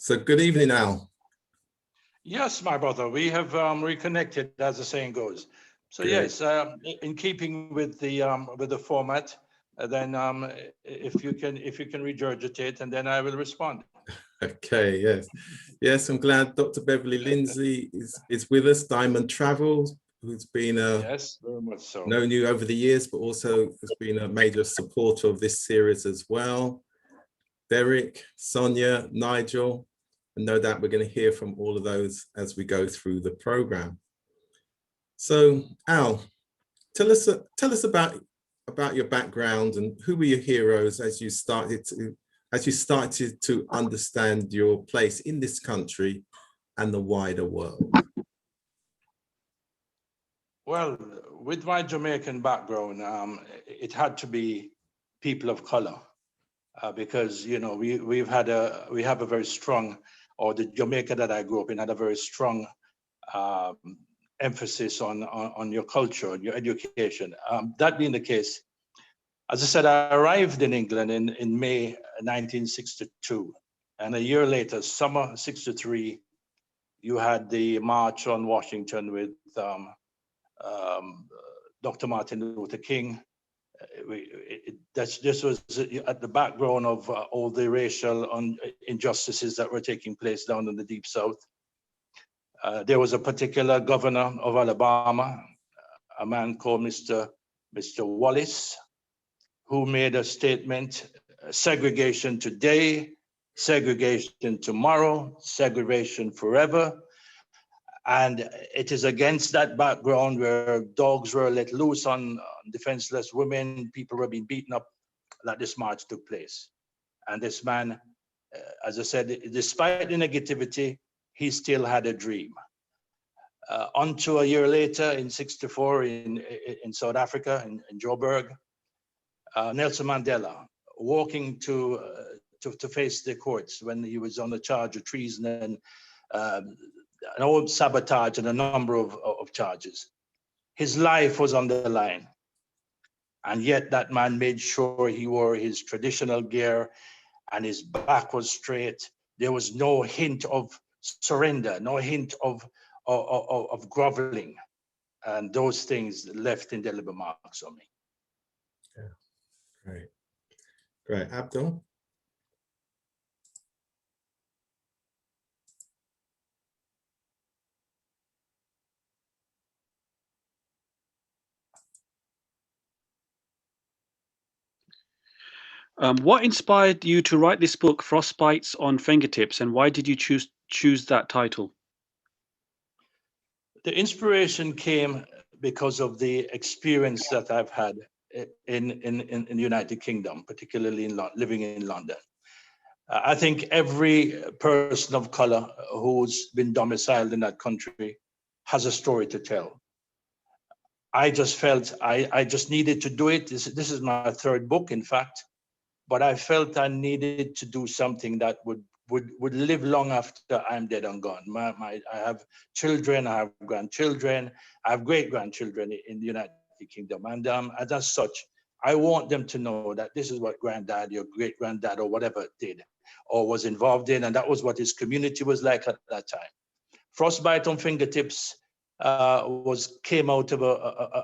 So good evening, Al. Yes, my brother, we have reconnected, as the saying goes. So Good. yes, in keeping with the format, then if you can regurgitate, and then I will respond. Okay, yes, I'm glad Dr. Beverly Lindsay is with us. Diamond Travels, who's been Yes, very much so. known you over the years, but also has been a major supporter of this series as well. Derek, Sonia, Nigel, and no doubt we're going to hear from all of those as we go through the program. So, Al, tell us about your background and who were your heroes as you started to understand your place in this country and the wider world. Well, with my Jamaican background, it had to be people of color, because you know we have a very strong, or the Jamaica that I grew up in had a very strong emphasis on your culture and your education. That being the case, as I said, I arrived in England in May 1962, and a year later, summer '63, you had the March on Washington with Dr. Martin Luther King. This was at the background of all the racial injustices that were taking place down in the Deep South. There was a particular governor of Alabama, a man called Mr. Wallace, who made a statement: segregation today, segregation tomorrow, segregation forever. And it is against that background, where dogs were let loose on defenseless women, people were being beaten up, that this march took place. And this man, as I said, despite the negativity, he still had a dream. Until a year later, in '64, in South Africa, in Joburg, Nelson Mandela, walking to face the courts when he was on a charge of treason and an old sabotage and a number of charges. His life was on the line. And yet that man made sure he wore his traditional gear and his back was straight. There was no hint of surrender, no hint of groveling. And those things left indelible marks on me. Yeah, great. Abdul? What inspired you to write this book, Frostbites on Fingertips, and why did you choose that title? The inspiration came because of the experience that I've had in the United Kingdom, particularly living in London. I think every person of color who's been domiciled in that country has a story to tell. I just felt I just needed to do it. This is my third book, in fact. But I felt I needed to do something that would live long after I'm dead and gone. I have children, I have grandchildren, I have great-grandchildren in the United Kingdom. And as such, I want them to know that this is what granddad, your great-granddad, or whatever did, or was involved in, and that was what his community was like at that time. Frostbite on Fingertips came out of,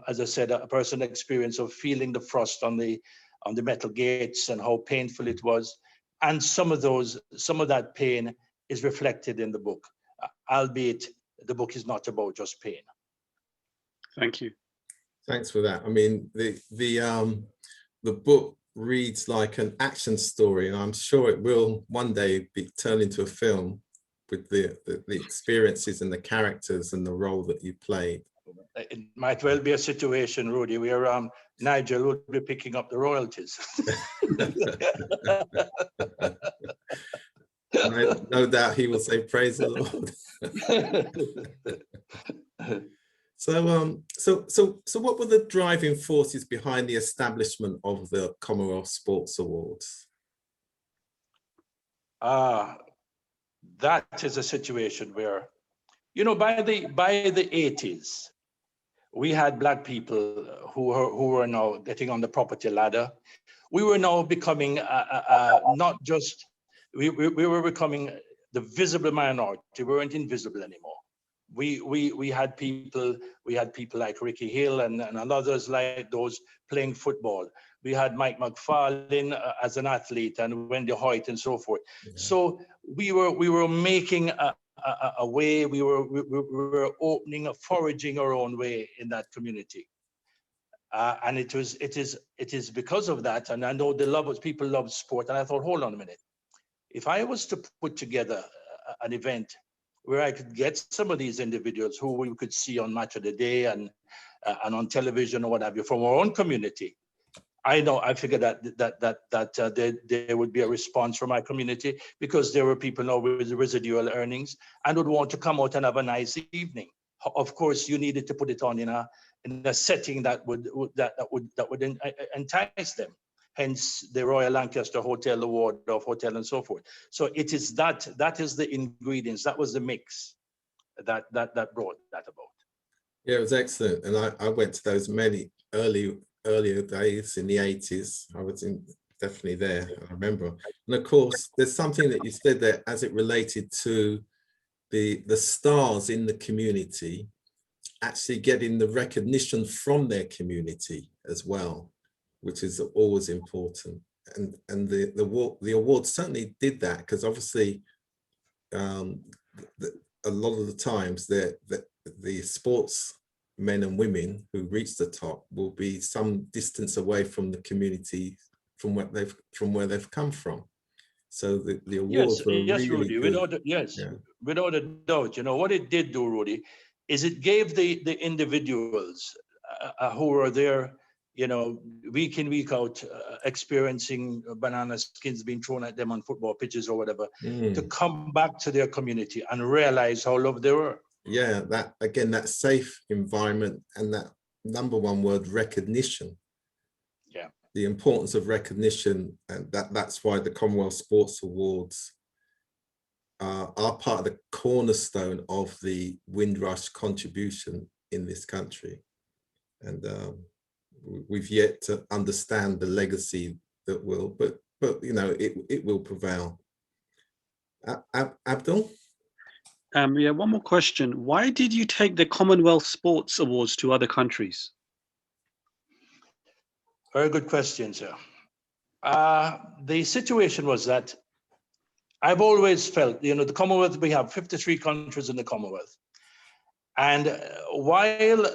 as I said, a personal experience of feeling the frost on the metal gates and how painful it was. And some of that pain is reflected in the book, albeit the book is not about just pain. Thank you. Thanks for that. I mean, the book reads like an action story, and I'm sure it will one day be turned into a film with the experiences and the characters and the role that you played. It might well be a situation, Rudy, where Nigel will be picking up the royalties. No doubt he will say, praise the Lord. So what were the driving forces behind the establishment of the Commonwealth Sports Awards? That is a situation where, you know, by the 80s, we had Black people who were now getting on the property ladder. We were now becoming not just, we were becoming the visible minority. We weren't invisible anymore. We had people like Ricky Hill and others like those playing football. We had Mike McFarlane as an athlete, and Wendy Hoyt and so forth. Yeah. So we were making a way. We were opening, foraging our own way in that community. And it is because of that. And I know people love sport. And I thought, hold on a minute. If I was to put together an event where I could get some of these individuals who we could see on Match of the Day and on television or what have you from our own community, I figured that there would be a response from my community, because there were people now with residual earnings and would want to come out and have a nice evening. Of course, you needed to put it on in a setting that would entice them. Hence the Royal Lancaster Hotel, the Waldorf Hotel, and so forth. So it is that is the ingredients. That was the mix that brought that about. Yeah, it was excellent, and I went to those many earlier days in the 80s. I was definitely there. I remember, and of course, there's something that you said there as it related to the stars in the community actually getting the recognition from their community as well, which is always important. And the award certainly did that, because obviously a lot of the times the sports men and women who reach the top will be some distance away from the community from where they've come from. So the awards were yes, really Rudy, good. Without a doubt. You know what it did do, Rudy, is it gave the individuals who were there, you know, week in, week out, experiencing banana skins being thrown at them on football pitches or whatever, to come back to their community and realize how loved they were. Yeah, that again, that safe environment, and that number one word, recognition. Yeah. The importance of recognition, and that's why the Commonwealth Sports Awards are part of the cornerstone of the Windrush contribution in this country. And we've yet to understand the legacy that will, but you know, it will prevail. Abdul? Yeah, one more question. Why did you take the Commonwealth Sports Awards to other countries? Very good question, sir. The situation was that I've always felt, you know, the Commonwealth, we have 53 countries in the Commonwealth. And while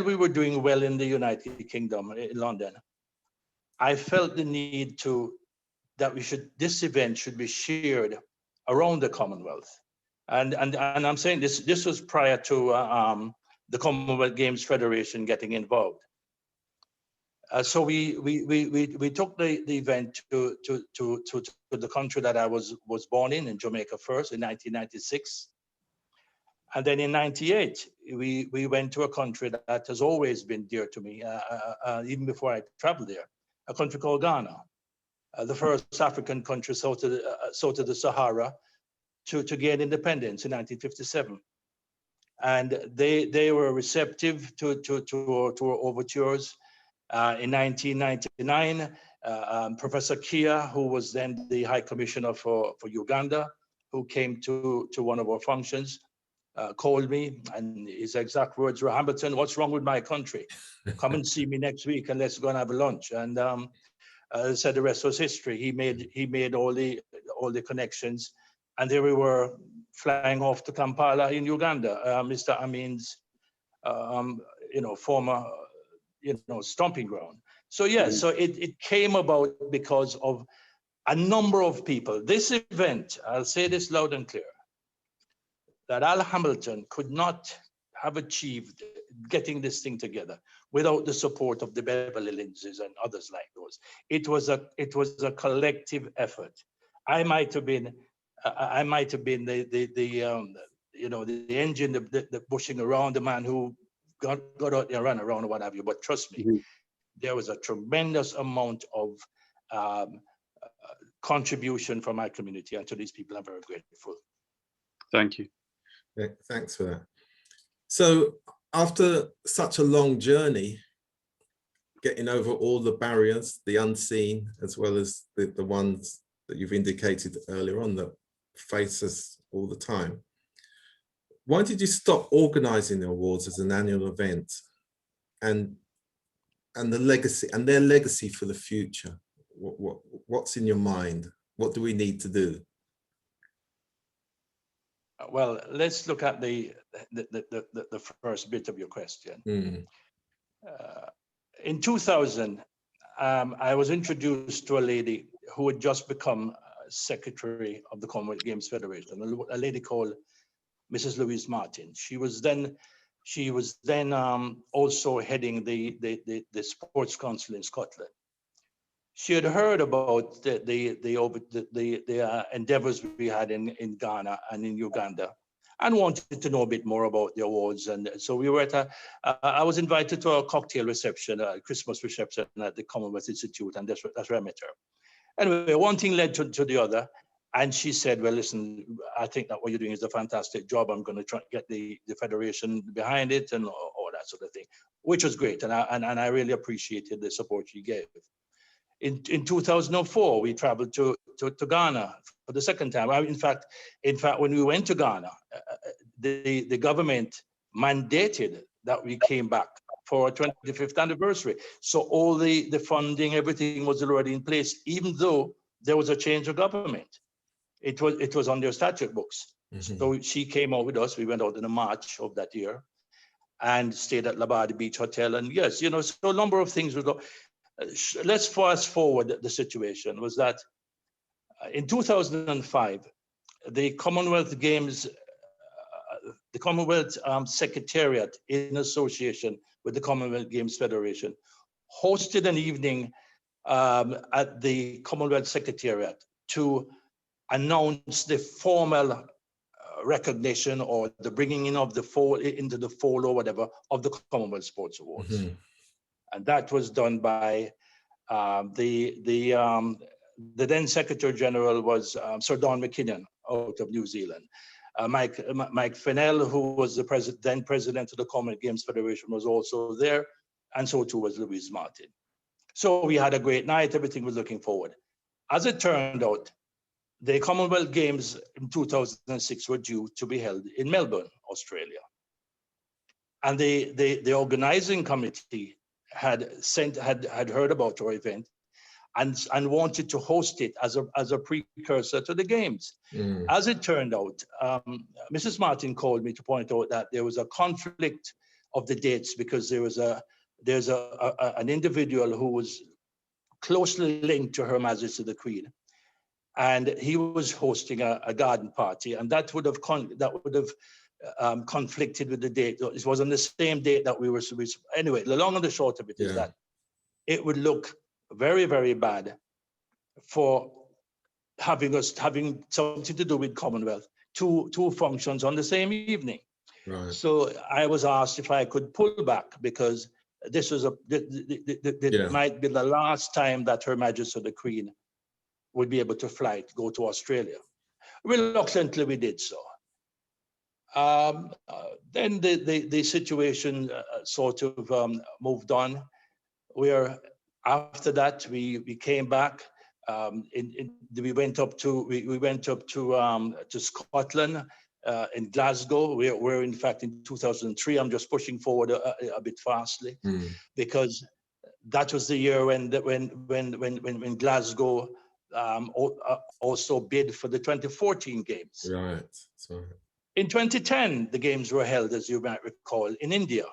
we were doing well in the United Kingdom, in London, I felt the need that this event should be shared around the Commonwealth. And I'm saying this was prior to the Commonwealth Games Federation getting involved. So we took the event to the country that I was born in Jamaica first, in 1996. And then in 98, we went to a country that has always been dear to me, even before I traveled there, a country called Ghana, the first African country south of the Sahara to gain independence in 1957. And they were receptive to our overtures. In 1999, Professor Kia, who was then the High Commissioner for Uganda, who came to one of our functions, called me, and his exact words were, "Hamilton, what's wrong with my country? Come and see me next week, and let's go and have a lunch." And said the rest was history. He made all the connections, and there we were, flying off to Kampala in Uganda, Mr. Amin's former stomping ground. So yeah, so it came about because of a number of people. This event, I'll say this loud and clear, that Al Hamilton could not have achieved getting this thing together without the support of the Beverly Lindsays and others like those. It was a collective effort. I might have been the engine, the pushing around, the man who got out there, run around or what have you. But trust me, there was a tremendous amount of contribution from my community, and to these people, I'm very grateful. Thank you. Yeah, thanks for that. So after such a long journey, getting over all the barriers, the unseen, as well as the ones that you've indicated earlier on that face us all the time. Why did you stop organising the awards as an annual event, and the legacy and their legacy for the future? What's in your mind? What do we need to do? Well, let's look at the first bit of your question. In 2000, I was introduced to a lady who had just become secretary of the Commonwealth Games Federation, a lady called Mrs. Louise Martin. She was then also heading the Sports Council in Scotland. She had heard about the endeavors we had in Ghana and in Uganda, and wanted to know a bit more about the awards. And so we were at I was invited to a cocktail reception, a Christmas reception at the Commonwealth Institute, and that's where I met her. Anyway, one thing led to the other, and she said, well, listen, I think that what you're doing is a fantastic job. I'm going to try to get the federation behind it and all that sort of thing, which was great. And I really appreciated the support she gave. In 2004, we traveled to Ghana for the second time. In fact, when we went to Ghana, the government mandated that we came back for our 25th anniversary. So all the funding, everything was already in place, even though there was a change of government. It was on their statute books. So she came out with us. We went out in March of that year and stayed at Labadi Beach Hotel. And yes, so a number of things would go. Let's fast forward the situation was that in 2005, the Commonwealth Games, the Commonwealth Secretariat in association with the Commonwealth Games Federation hosted an evening at the Commonwealth Secretariat to announce the formal recognition or the bringing in of the fold into the fold or whatever of the Commonwealth Sports Awards. And that was done by the then Secretary General was Sir Don McKinnon out of New Zealand. Mike Fennell, who was the then president of the Commonwealth Games Federation, was also there, and so too was Louise Martin. So we had a great night. Everything was looking forward. As it turned out, the Commonwealth Games in 2006 were due to be held in Melbourne, Australia, and the organizing committee had heard about our event and wanted to host it as a precursor to the games. As it turned out, Mrs. Martin called me to point out that there was a conflict of the dates because there's an individual who was closely linked to Her Majesty the Queen, and he was hosting a garden party, and that would have conflicted with the date. It was on the same date that we were. Anyway, the long and the short of it is that it would look very, very bad for having something to do with Commonwealth, two functions on the same evening. Right. So I was asked if I could pull back because this was might be the last time that Her Majesty the Queen would be able to fly to go to Australia. Reluctantly, we did so. Then the situation sort of moved on. After that we came back. We went up to Scotland in Glasgow. We're in fact in 2003. I'm just pushing forward a bit fastly because that was the year when Glasgow also bid for the 2014 games. Right. Sorry. In 2010, the games were held, as you might recall, in India.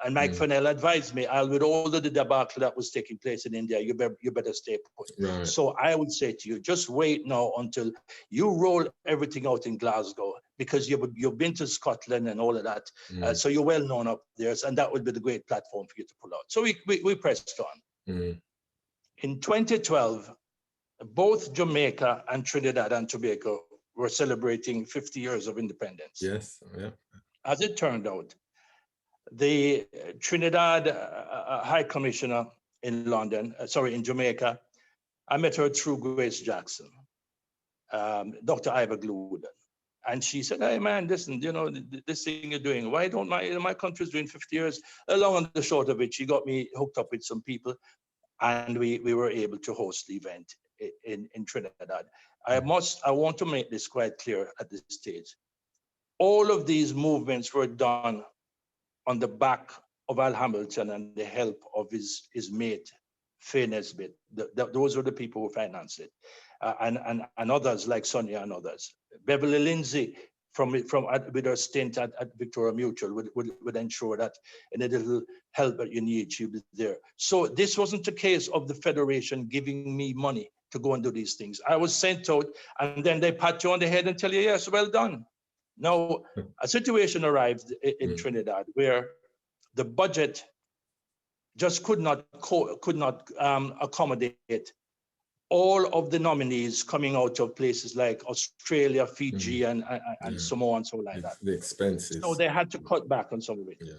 And Mike Fennell advised me, with all of the debacle that was taking place in India, you better stay put. Right. So I would say to you, just wait now until you roll everything out in Glasgow, because you've been to Scotland and all of that. So you're well known up there, and that would be the great platform for you to pull out. So we pressed on. In 2012, both Jamaica and Trinidad and Tobago were celebrating 50 years of independence. Yes. Yeah. As it turned out, the Trinidad High Commissioner in Jamaica, I met her through Grace Jackson, Dr. Ivor Gluden. And she said, hey man, listen, this thing you're doing, why don't my country's doing 50 years? Along and the short of it, she got me hooked up with some people, and we were able to host the event in Trinidad. I want to make this quite clear at this stage. All of these movements were done on the back of Al Hamilton and the help of his mate, Faye Nesbitt. Those were the people who financed it. And others like Sonia and others. Beverly Lindsay with her stint at Victoria Mutual would ensure that any little help that you need, she was there. So this wasn't a case of the Federation giving me money to go and do these things. I was sent out and then they pat you on the head and tell you, yes, well done. Now, a situation arrived in Trinidad where the budget just could not accommodate all of the nominees coming out of places like Australia, Fiji, and Samoa and so like that. The expenses. So they had to cut back on some of it. Yeah.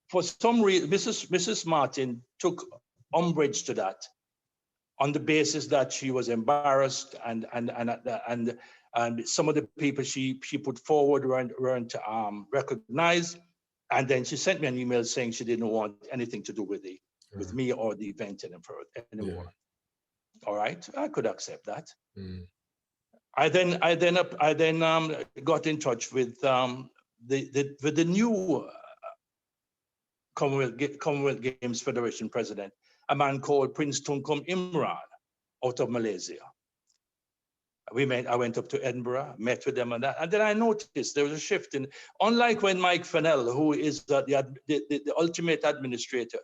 For some reason, Mrs. Martin took umbrage to that on the basis that she was embarrassed and some of the people she put forward weren't recognized. And then she sent me an email saying she didn't want anything to do with me or the event anymore. Yeah. All right, I could accept that. I then got in touch with the new Commonwealth Games Federation president, a man called Prince Tunkum Imran out of Malaysia. I went up to Edinburgh, met with them and then I noticed there was a shift in, unlike when Mike Fennell, who is the ultimate administrator,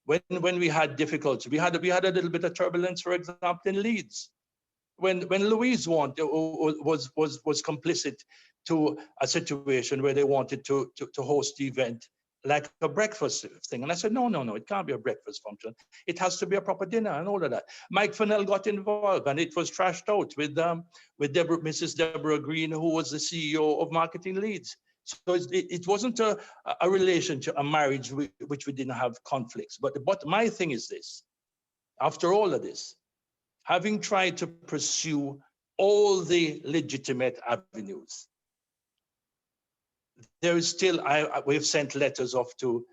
when we had difficulty, we had a little bit of turbulence, for example, in Leeds. When Louise was complicit to a situation where they wanted to host the event like a breakfast thing. And I said, no, it can't be a breakfast function. It has to be a proper dinner and all of that. Mike Fennell got involved and it was trashed out with Mrs. Deborah Green, who was the CEO of Marketing Leeds. So it wasn't a relationship, a marriage which we didn't have conflicts. But my thing is this, after all of this, having tried to pursue all the legitimate avenues, there is still, we've sent letters off to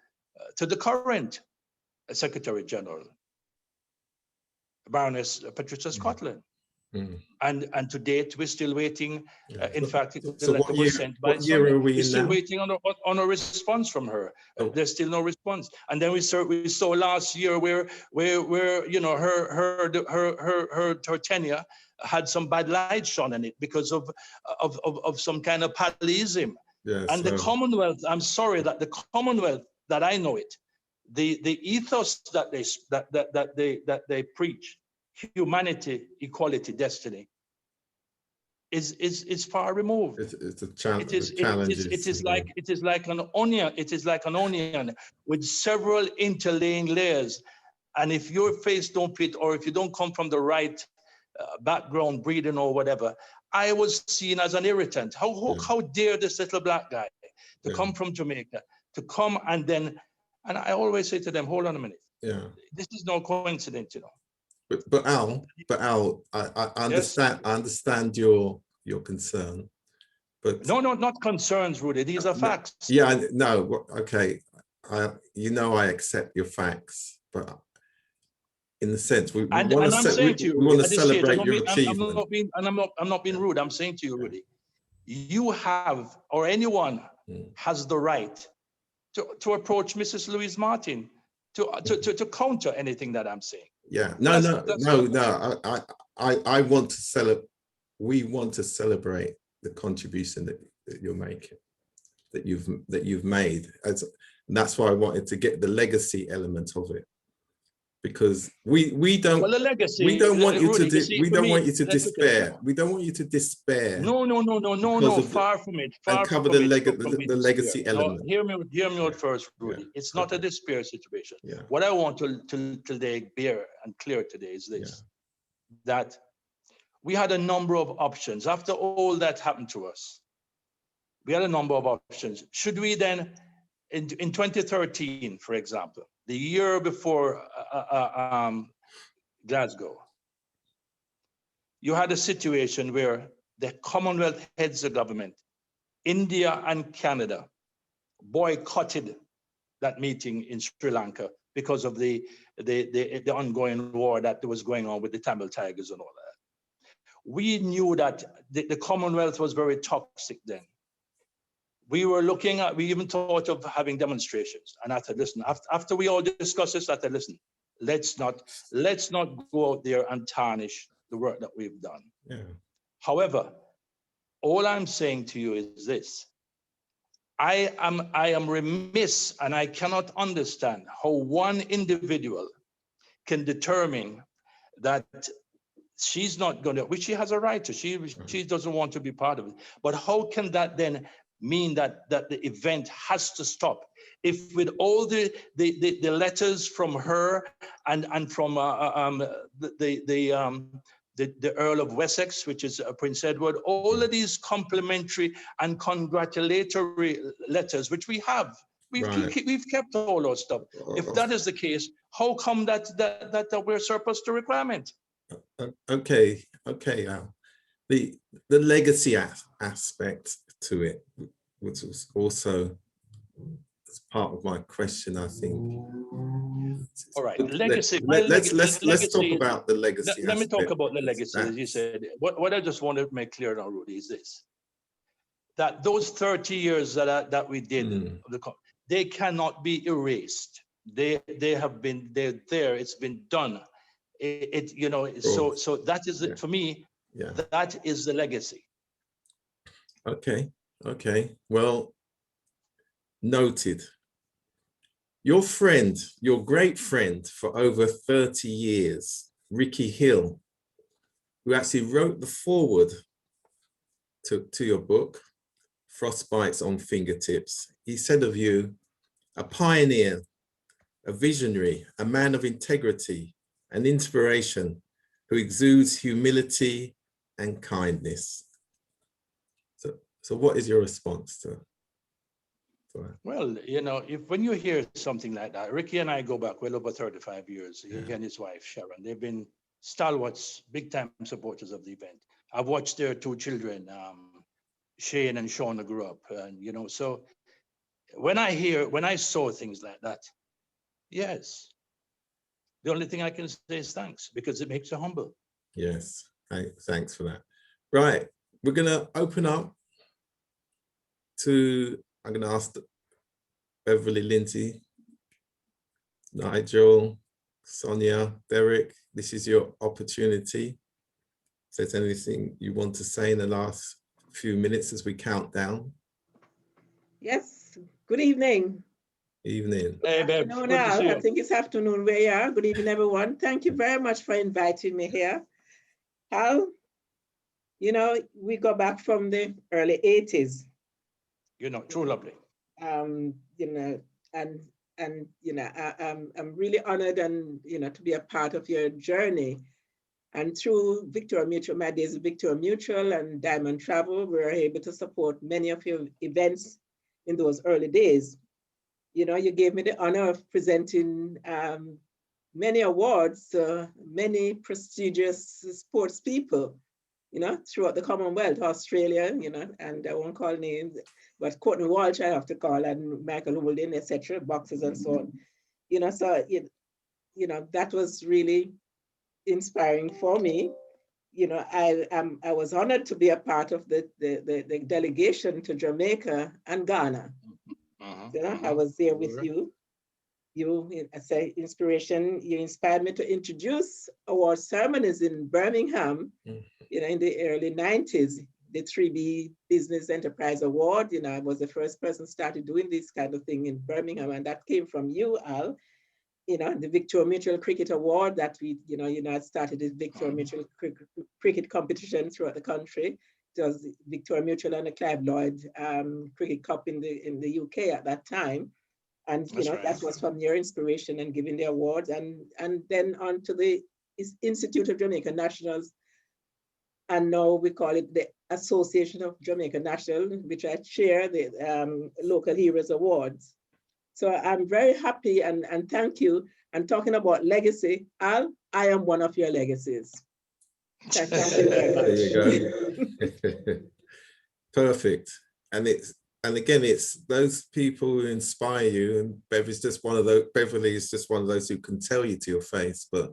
the current Secretary General, Baroness Patricia Scotland. And to date, we're still waiting. In fact, the letter was sent by Sonia. We're still waiting on a response from her. There's still no response. And then we saw last year where you know her tenure had some bad light shone on it because of some kind of pallyism. Yes, and the Commonwealth, I'm sorry that the Commonwealth that I know it, the ethos that they preach, humanity, equality, destiny, is far removed. It's a challenge. It is like an onion. It is like an onion with several interlaying layers. And if your face don't fit, or if you don't come from the right background, breeding or whatever, I was seen as an irritant. How dare this little black guy to come from Jamaica, to come and I always say to them, hold on a minute. Yeah. This is no coincidence, you know. But Al, I understand. Yes. I understand your concern, but no, not concerns, Rudy. These are facts. Yeah, no. Okay, I accept your facts, but in the sense we want to celebrate your achievement. I'm not being rude. I'm saying to you, Rudy, you have, or anyone has the right to approach Mrs. Louise Martin to counter anything that I'm saying. Yeah, no. I want to celebrate. We want to celebrate the contribution that you're making, that you've made. And that's why I wanted to get the legacy element of it, because we don't. Well, the legacy. We don't want you to. We don't want you to despair. We don't want you to despair. No. Far from it. And cover the legacy element. No, hear me out first, Rudy. It's not a despair situation. Yeah. What I want to today bear and clear today is this: that we had a number of options after all that happened to us. We had a number of options. Should we then, in 2013, for example, the year before Glasgow, you had a situation where the Commonwealth heads of government, India and Canada, boycotted that meeting in Sri Lanka because of the ongoing war that was going on with the Tamil Tigers and all that. we knew that the Commonwealth was very toxic then. We were looking at, we even thought of having demonstrations. And I said, listen, after we all discussed this, I said, listen, let's not go out there and tarnish the work that we've done. Yeah. However, all I'm saying to you is this. I am remiss, and I cannot understand how one individual can determine that she's not going to, which she has a right to, she doesn't want to be part of it. But how can that then mean that the event has to stop? If with all the letters from her and from the Earl of Wessex, which is Prince Edward, all of these complimentary and congratulatory letters, which we have, we've kept all those stuff. If that is the case, how come that we're surplus to requirement? Okay, Al. The legacy aspect to it, which was also as part of my question, I think. All right, legacy. Let's talk about the legacy. Let me talk about the legacy, as you said. What I just want to make clear now, Rudy, is this: that those 30 years that we did, they cannot be erased. They're there. It's been done. So that is it for me. Yeah. That is the legacy. Okay. Well, noted. Your friend, your great friend for over 30 years, Ricky Hill, who actually wrote the foreword to your book, Frostbites on Fingertips, he said of you, a pioneer, a visionary, a man of integrity and inspiration who exudes humility and kindness. So what is your response to that? Well, when you hear something like that, Ricky and I go back well over 35 years. Yeah. He and his wife, Sharon, they've been stalwarts, big time supporters of the event. I've watched their two children, Shane and Shauna, grew up. And, so when I saw things like that, yes, the only thing I can say is thanks, because it makes you humble. Yes, thanks for that. Right, we're going to open up to, I'm going to ask Beverly, Lindsay, Nigel, Sonia, Derek, this is your opportunity. If there's anything you want to say in the last few minutes as we count down. Yes, good evening. Evening. Hey, babe. No, I think it's afternoon where you are. Good evening, everyone. Thank you very much for inviting me here. Hal, we go back from the early 80s. True lovely. I'm really honored and, to be a part of your journey. And through Victoria Mutual, my days of Victoria Mutual and Diamond Travel, we were able to support many of your events in those early days. You gave me the honor of presenting many awards to many prestigious sports people, throughout the Commonwealth, Australia, and I won't call names, but Courtney Walsh I have to call, and Michael Holden, etc., boxers and so on. So that was really inspiring for me. I was honored to be a part of the delegation to Jamaica and Ghana. I was there with you. As an inspiration, you inspired me to introduce award ceremonies in Birmingham, in the early 90s, the 3B Business Enterprise Award. I was the first person started doing this kind of thing in Birmingham, and that came from you, Al. The Victoria Mutual Cricket Award that we, started this Victoria Mutual cricket competition throughout the country. It was Victoria Mutual and the Clive Lloyd Cricket Cup in the UK at that time. And, that was from your inspiration and giving the awards, and then on to the Institute of Jamaican Nationals. And now we call it the Association of Jamaican Nationals, which I chair, the Local Heroes Awards. So I'm very happy and thank you. And talking about legacy, Al, I am one of your legacies. Thank you very much. There you go. Perfect. And again, it's those people who inspire you, and Beverly is just one of those who can tell you to your face, but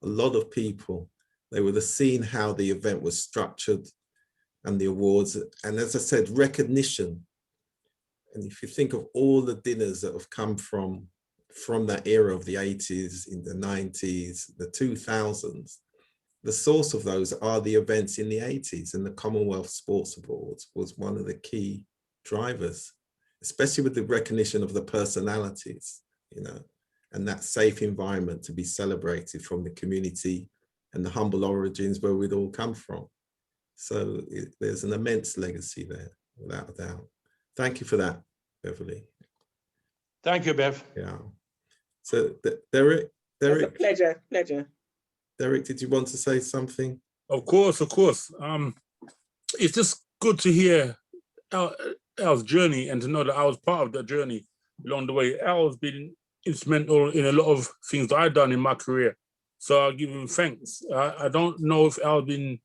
a lot of people They would have seen how the event was structured and the awards. And as I said, recognition. And if you think of all the dinners that have come from that era of the 80s, in the 90s, the 2000s, the source of those are the events in the 80s, and the Commonwealth Sports Awards was one of the key drivers, especially with the recognition of the personalities, you know, and that safe environment to be celebrated from the community and the humble origins where we'd all come from. So there's an immense legacy there, without a doubt. Thank you for that, Beverly. Thank you, Bev. Yeah. So Derek. It's a pleasure. Derek, did you want to say something? Of course. It's just good to hear Al's journey and to know that I was part of that journey along the way. Al has been instrumental in a lot of things that I've done in my career. So I'll give him thanks. I don't know if Al's been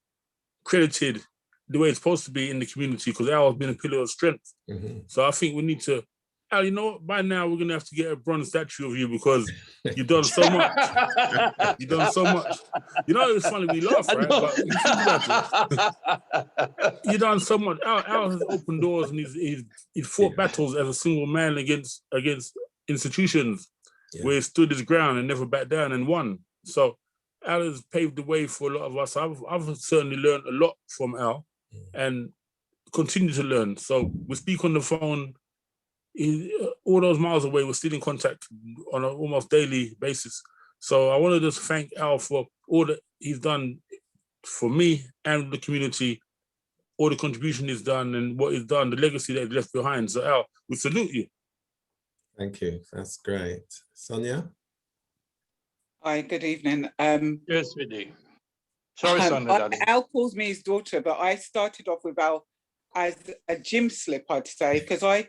credited the way it's supposed to be in the community, because Al has been a pillar of strength. Mm-hmm. So I think we need to, Al, you know what, by now we're gonna have to get a bronze statue of you, because you've done so much. You've done so much. You know, it's funny, we laugh, right? But you think about it. You've done so much. Al has opened doors, and he's fought battles as a single man against institutions, where he stood his ground and never backed down and won. So Al has paved the way for a lot of us. I've certainly learned a lot from Al, and continue to learn. So we speak on the phone. All those miles away, we're still in contact on an almost daily basis. So I want to just thank Al for all that he's done for me and the community, all the contribution he's done and what he's done, the legacy that he left behind. So Al, we salute you. Thank you. That's great. Sonia? Hi, good evening. Yes, we do. Sorry, Sonia, darling. Al calls me his daughter, but I started off with Al as a gym slip, I'd say, because I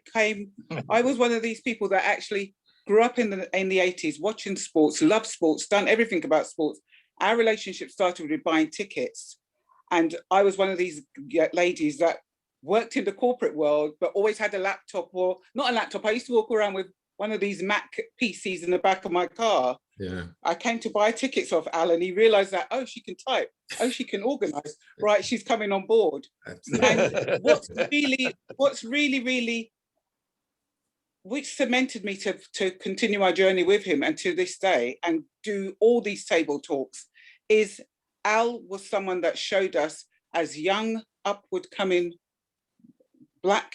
was one of these people that actually grew up in the 80s, watching sports, loved sports, done everything about sports. Our relationship started with buying tickets. And I was one of these ladies that worked in the corporate world, but always had a laptop, or not a laptop. I used to walk around with one of these Mac PCs in the back of my car. Yeah. I came to buy tickets off Al, and he realized that, oh, she can type, oh, she can organize, right, she's coming on board. And what's really, which cemented me to continue my journey with him and to this day and do all these table talks, is Al was someone that showed us as young, upward coming Black,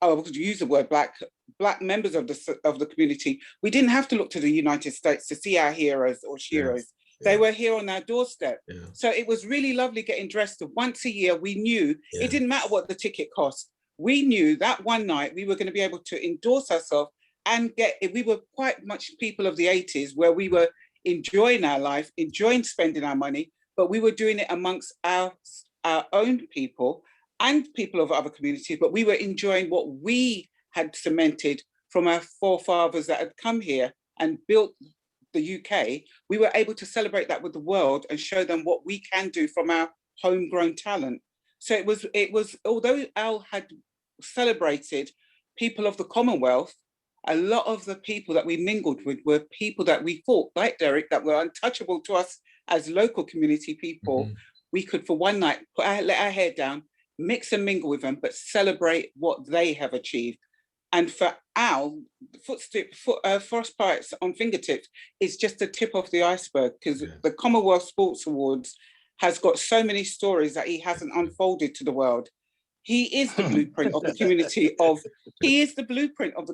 I would use the word Black members of the community, we didn't have to look to the United States to see our heroes or sheroes. Yes. They were here on our doorstep. Yeah. So it was really lovely getting dressed. Once a year, we knew it didn't matter what the ticket cost. We knew that one night we were going to be able to endorse ourselves and we were quite much people of the 80s, where we were enjoying our life, enjoying spending our money, but we were doing it amongst our own people and people of other communities, but we were enjoying what we had cemented from our forefathers that had come here and built the UK. We were able to celebrate that with the world and show them what we can do from our homegrown talent. So it was, although Al had celebrated people of the Commonwealth, a lot of the people that we mingled with were people that we thought, like Derek, that were untouchable to us as local community people. Mm-hmm. We could, for one night, let our hair down, mix and mingle with them, but celebrate what they have achieved. And for Al, Frostbites on Fingertips is just the tip of the iceberg, because the Commonwealth Sports Awards has got so many stories that he hasn't unfolded to the world. He is the blueprint of the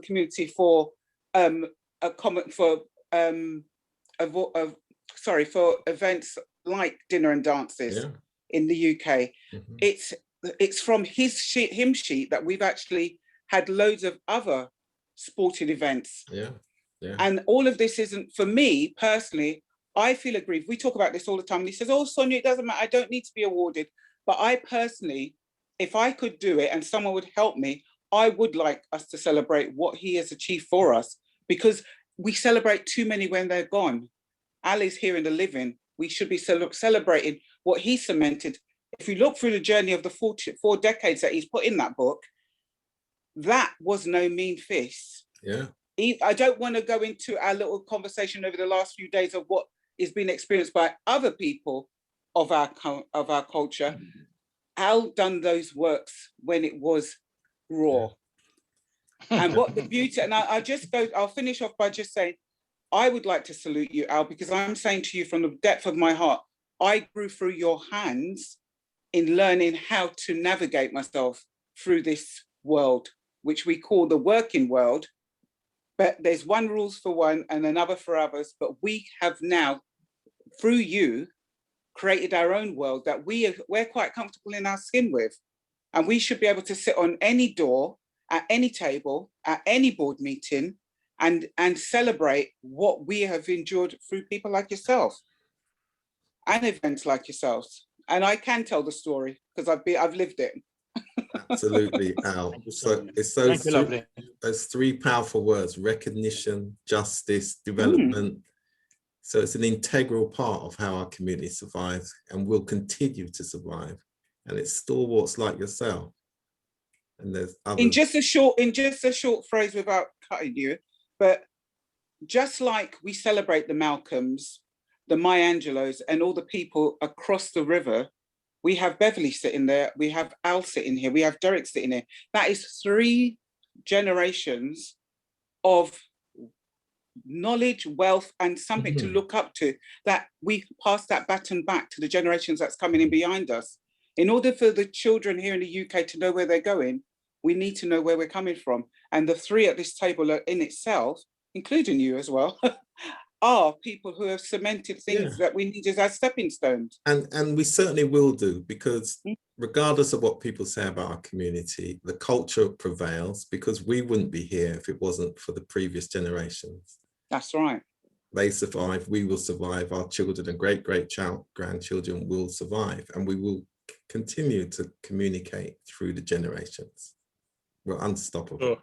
community for for events like dinner and dances in the UK. Mm-hmm. It's from hymn sheet that we've actually had loads of other sporting events. Yeah. And all of this isn't, for me personally, I feel aggrieved. We talk about this all the time. And he says, oh, Sonia, it doesn't matter. I don't need to be awarded. But I personally, if I could do it and someone would help me, I would like us to celebrate what he has achieved for us, because we celebrate too many when they're gone. Al is here in the living. We should be celebrating what he cemented. If you look through the journey of the 4 decades that he's put in that book, that was no mean feat. Yeah. I don't want to go into our little conversation over the last few days of what is being experienced by other people, of our culture. Al done those works when it was raw. And what the beauty, and I'll finish off by just saying, I would like to salute you, Al, because I'm saying to you from the depth of my heart, I grew through your hands in learning how to navigate myself through this world, which we call the working world. But there's one rules for one and another for others. But we have now, through you, created our own world that we're quite comfortable in our skin with. And we should be able to sit on any door, at any table, at any board meeting, and celebrate what we have endured through people like yourself and events like yourselves. And I can tell the story because I've lived it. Absolutely, Al. So it's those three powerful words: recognition, justice, development. So it's an integral part of how our community survives and will continue to survive. And it's stalwarts like yourself. And there's others. In just a short phrase, without cutting you, but just like we celebrate the Malcolms, the Maya Angelos, and all the people across the river, we have Beverly sitting there, we have Al sitting here, we have Derek sitting here. That is 3 generations of knowledge, wealth, and something to look up to, that we pass that baton back to the generations that's coming in behind us. In order for the children here in the UK to know where they're going, we need to know where we're coming from. And the 3 at this table are in itself, including you as well, are people who have cemented things that we need as stepping stones. And we certainly will do, because regardless of what people say about our community, the culture prevails, because we wouldn't be here if it wasn't for the previous generations. That's right. They survive, we will survive, our children and great-grandchildren will survive, and we will continue to communicate through the generations. We're unstoppable.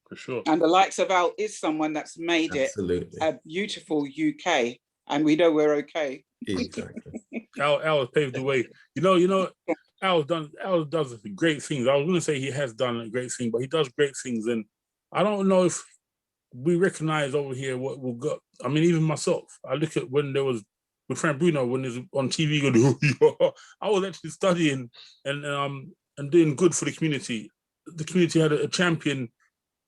For sure. And the likes of Al is someone that's made it a beautiful UK, and we know we're okay. Exactly. Al has paved the way. You know, Al does great things. I was going to say he has done a great thing, but he does great things, and I don't know if we recognize over here what we've got. I mean, even myself, I look at when there was with Frank Bruno, when he's on TV, I was actually studying and doing good for the community. The community had a champion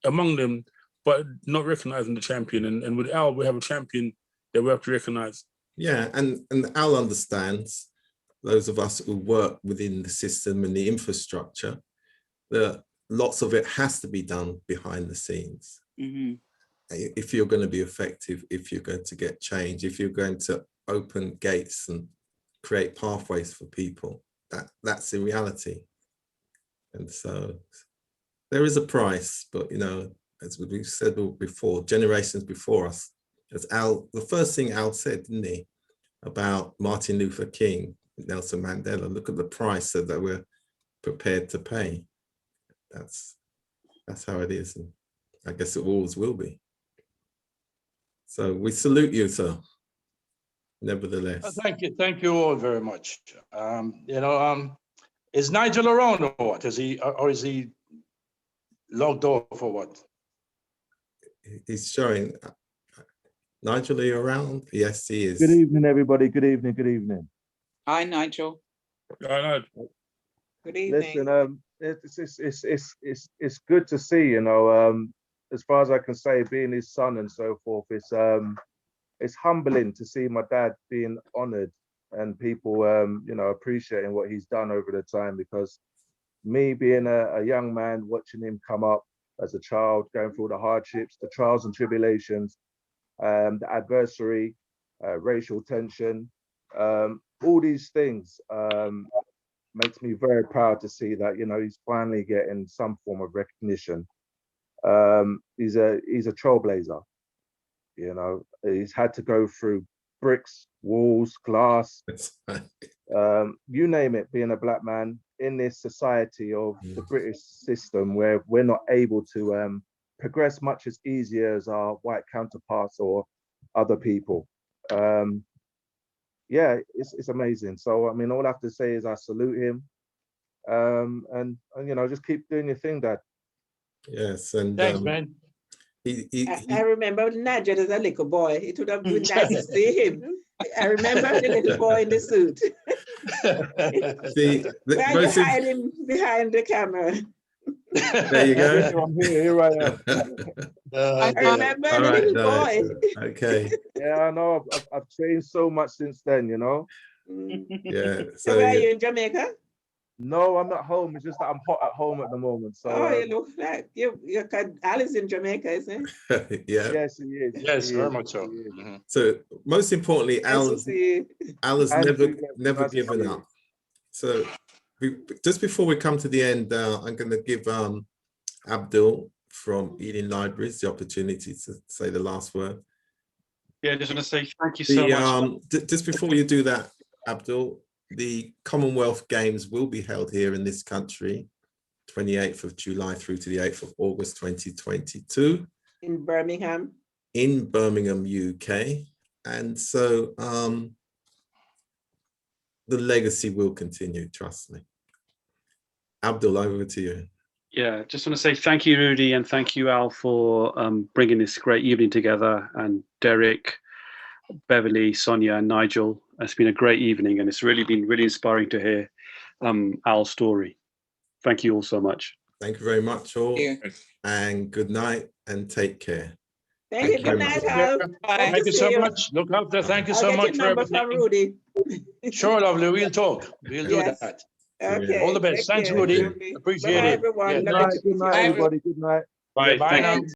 among them, but not recognizing the champion. And with Al, we have a champion that we have to recognize. Yeah, and Al understands, those of us who work within the system and the infrastructure, that lots of it has to be done behind the scenes. If you're going to be effective, if you're going to get change, if you're going to open gates and create pathways for people, that's the reality. And so there is a price, but, you know, as we've said before, generations before us, as Al, the first thing Al said, didn't he, about Martin Luther King, Nelson Mandela, look at the price that we're prepared to pay. That's how it is. And I guess it always will be. So we salute you, sir. Nevertheless. Thank you all very much. Is Nigel around or what? Is he logged off or what? He's showing. Nigel, are you around? Yes, he is. Good evening, everybody. Good evening. Good evening. Hi, Nigel. Hi, Nigel. Good evening. Listen, it's good to see, you know, as far as I can say, being his son and so forth, it's humbling to see my dad being honored and people, you know, appreciating what he's done over the time, because me being a young man, watching him come up as a child, going through the hardships, the trials and tribulations, the adversary, racial tension, all these things makes me very proud to see that, you know, he's finally getting some form of recognition. He's a trailblazer, you know. He's had to go through bricks, walls, glass, you name it, being a black man in this society of the British system, where we're not able to progress much as easier as our white counterparts or other people. Yeah, it's amazing. So, I mean, all I have to say is I salute him, and you know, just keep doing your thing, Dad. Yes, and thanks, man. I remember Nigel as a little boy. It would have been nice to see him. I remember the little boy in the suit. Why are you hiding behind the camera? There you go. I'm here I am. I remember All the right, little no, boy. okay, Yeah, I know. I've changed so much since then, you know. yeah. So where are you in Jamaica? No, I'm at home. It's just that I'm hot at home at the moment. So Oh, you look like you. Alice in Jamaica, isn't it? yeah. yes, he is. Yes, He very is, much so. he is. Mhm. So most importantly, Nice to see you. Al has And never you, yes, never nice to given see you. up. So just before we come to the end, I'm going to give Abdul from Ealing Libraries the opportunity to say the last word. Yeah, I just want to say thank you so much. Just before you do that, Abdul, the Commonwealth Games will be held here in this country, 28th of July through to the 8th of August 2022. In Birmingham. In Birmingham, UK. And so the legacy will continue, trust me. Abdul, over to you. Yeah, just want to say thank you, Rudy, and thank you, Al, for bringing this great evening together, and Derek, Beverly, Sonia, and Nigel. It's been a great evening, and it's really been really inspiring to hear Al's story. Thank you all so much. Thank you very much, all, and good night, and take care. Thank you. Good night, Al. Thank you so much. Look after. Thank you so much for everything. Rudy. Sure, lovely. We'll talk. We'll do that. Okay. All the best. Thanks, Rudy. Appreciate it. Bye, everyone. Good night, everybody. Good night. Bye. Bye now.